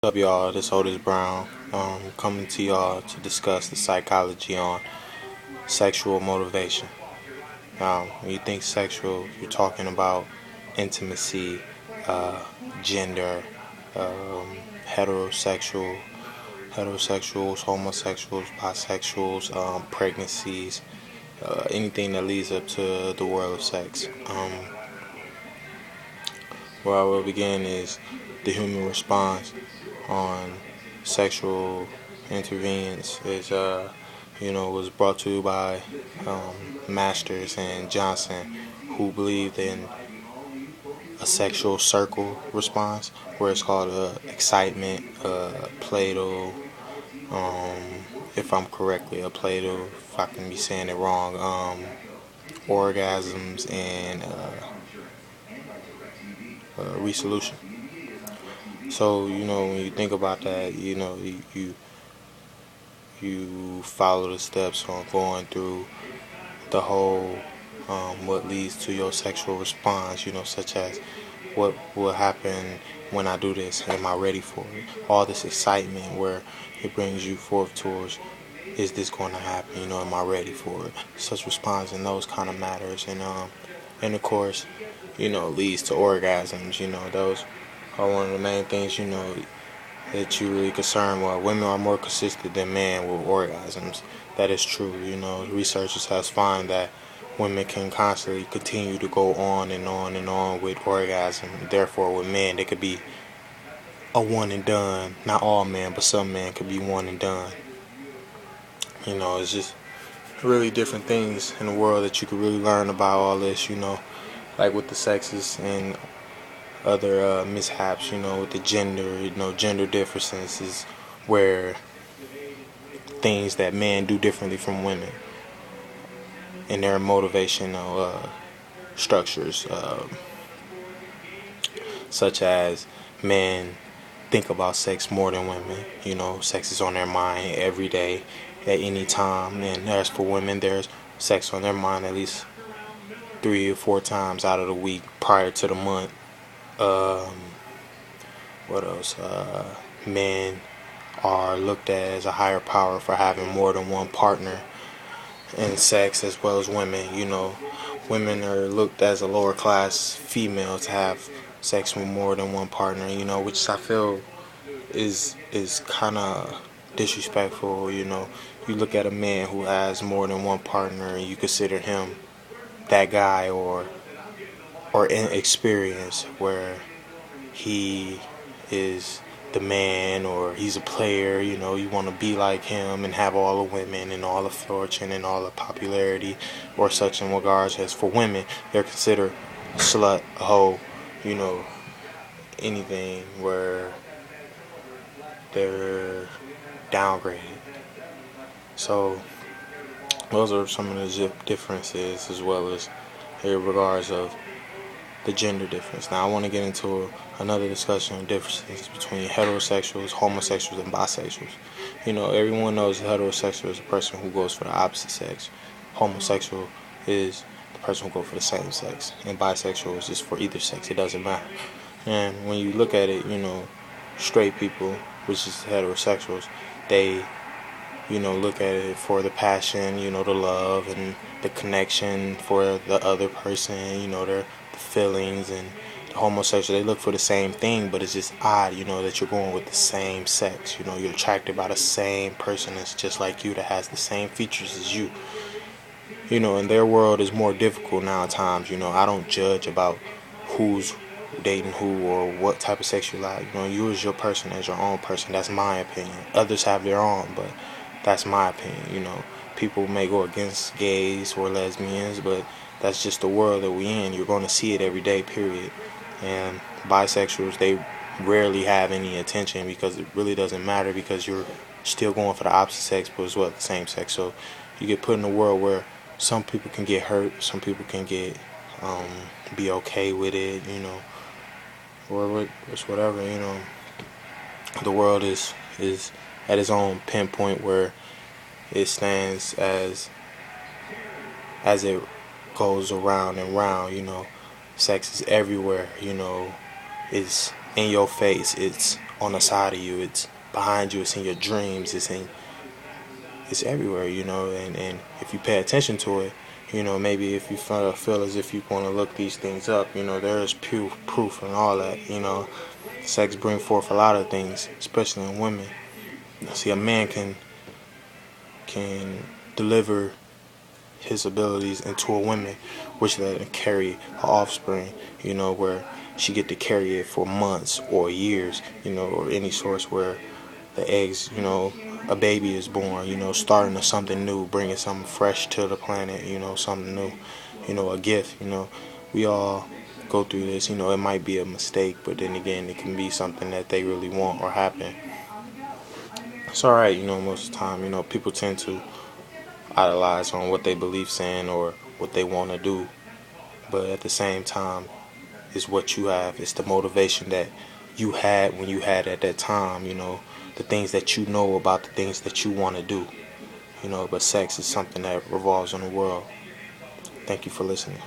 What's up, y'all? This Otis Brown, coming to y'all to discuss the psychology on sexual motivation. When you think sexual, you're talking about intimacy, uh, gender, um, heterosexual, heterosexuals, homosexuals, bisexuals, pregnancies, anything that leads up to the world of sex. Where I will begin is the human response on sexual intervenence was brought to you by Masters and Johnson, who believed in a sexual circle response, where it's called excitement, Plato, um, if I'm correctly, a Plato, if I can be saying it wrong, orgasms and resolution. So when you think about that, you follow the steps on going through the whole what leads to your sexual response, such as what will happen when I do this, am I ready for it, all this excitement where it brings you forth towards, is this going to happen, am I ready for it, such response and those kind of matters, and of course leads to orgasms. Those are one of the main things that you really concerned with. Women are more consistent than men with orgasms. That is true. Researchers has found that women can constantly continue to go on and on and on with orgasm. Therefore, with men, they could be a one and done. Not all men, but some men could be one and done. It's just really different things in the world that you could really learn about all this. Like with the sexes and other mishaps, with the gender, gender differences where things that men do differently from women in their motivational structures, such as men think about sex more than women. Sex is on their mind every day, at any time, and as for women, there's sex on their mind at least 3 or 4 times out of the week prior to the month. Um, what else? Men are looked at as a higher power for having more than one partner in sex, as well as women. Women are looked as a lower class female to have sex with more than one partner. Which I feel is kind of disrespectful. You look at a man who has more than one partner and you consider him that guy, or inexperienced, where he is the man, or he's a player. You want to be like him and have all the women and all the fortune and all the popularity, or such in regards as for women, they're considered a slut, a hoe, you know, anything where they're downgraded. So those are some of the differences, as well as in regards of the gender difference. Now I want to get into another discussion of differences between heterosexuals, homosexuals, and bisexuals. Everyone knows heterosexual is a person who goes for the opposite sex. Homosexual is the person who goes for the same sex. And bisexual is just for either sex. It doesn't matter. And when you look at it, straight people, which is heterosexuals, they look at it for the passion, the love and the connection for the other person, their the feelings. And the homosexual, they look for the same thing, but it's just odd, that you're going with the same sex. You're attracted by the same person that's just like you, that has the same features as you. And their world is more difficult now at times. I don't judge about who's dating who or what type of sex you like. You as your person, as your own person. That's my opinion. Others have their own, but that's my opinion. People may go against gays or lesbians, but that's just the world that we in. You're going to see it every day, period. And bisexuals, they rarely have any attention, because it really doesn't matter, because you're still going for the opposite sex, but as well the same sex. So you get put in a world where some people can get hurt, some people can get be okay with it, or it's whatever. The world is at its own pinpoint where it stands as it goes around and round. Sex is everywhere. It's in your face. It's on the side of you. It's behind you. It's in your dreams. It's everywhere, and if you pay attention to it, maybe if you feel as if you want to look these things up, there is proof and all that. Sex brings forth a lot of things, especially in women. See, a man can deliver his abilities into a woman, which let him carry her offspring, where she get to carry it for months or years, or any source where the eggs, a baby is born, starting something new, bringing something fresh to the planet, something new, a gift, we all go through this, it might be a mistake, but then again, it can be something that they really want or happen. It's alright, most of the time, people tend to idolize on what they believe in or what they want to do, but at the same time, it's what you have. It's the motivation that you had when you had at that time, the things that you know about the things that you want to do, but sex is something that revolves in the world. Thank you for listening.